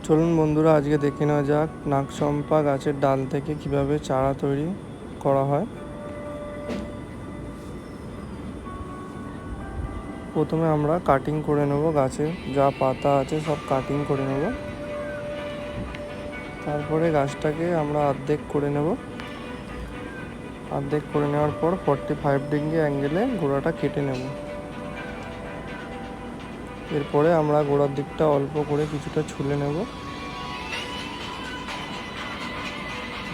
চলুন বন্ধুরা, আজকে দেখে নেওয়া যাক নাগচম্পা গাছের ডাল থেকে কিভাবে চারা তৈরি করা হয়। প্রথমে আমরা কাটিং করে নেব, গাছে যা পাতা আছে সব কাটিং করে নেব। তারপরে গাছটাকে আমরা অর্ধেক করে নেব। অর্ধেক করে নেওয়ার পর 45 ডিগ্রি অ্যাঙ্গেলে গোড়াটা কেটে নেব। এরপরে আমরা গোড়ার দিকটা অল্প করে কিছুটা ছুলে নেব,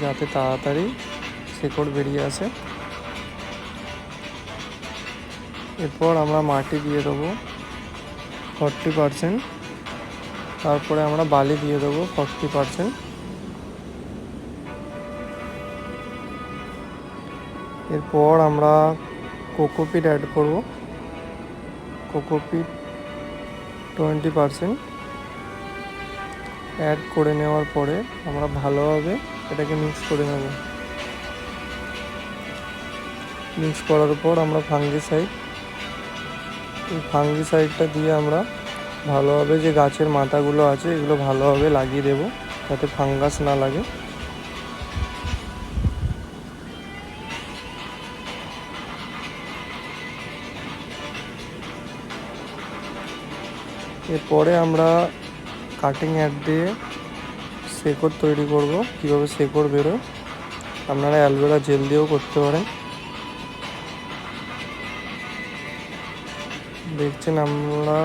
যাতে তাড়াতাড়ি শেকড় বেরিয়ে আসে। এরপর আমরা মাটি দিয়ে দেবো 40%, তারপরে আমরা বালি দিয়ে দেবো 40%। এরপর আমরা কোকোপিট অ্যাড করব, কোকোপিট 20% অ্যাড করে নেওয়ার পরে আমরা ভালোভাবে এটাকে মিক্স করে নেব। মিক্স করার পর আমরা ফাঙ্গিসাইডটা দিয়ে আমরা ভালোভাবে যে গাছের মাথাগুলো আছে এগুলো ভালোভাবে লাগিয়ে দেব, যাতে ফাঙ্গাস না লাগে। এরপরে আমরা কাটিং অ্যাড দিয়ে শেকড় তৈরি করব। কীভাবে শেকড় বেরোয় আপনারা অ্যালোভেরা জেল দিয়েও করতে পারেন। দেখছেন আমরা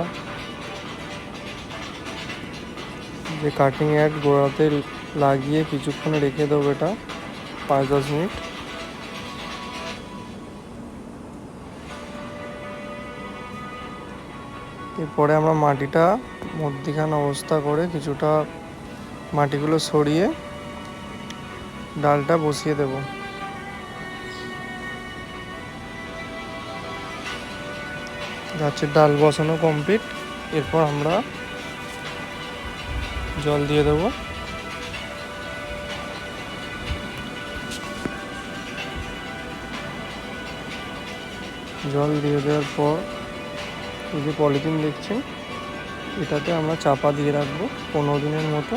যে কাটিং অ্যাড গোড়াতে লাগিয়ে কিছুক্ষণ রেখে দেবো, এটা 5-10 মিনিট। এরপরে আমরা মাটিটা মধ্যিখানে অবস্থা করে কিছুটা মাটিগুলো সরিয়ে ডালটা বসিয়ে দেব। গাছের ডাল বসানো কমপ্লিট। এরপর আমরা জল দিয়ে দেব। জল দিয়ে দেওয়ার পর এই যে পলিথিন দেখছেন, এটাতে আমরা চাপা দিয়ে রাখবো 15 দিনের মতো।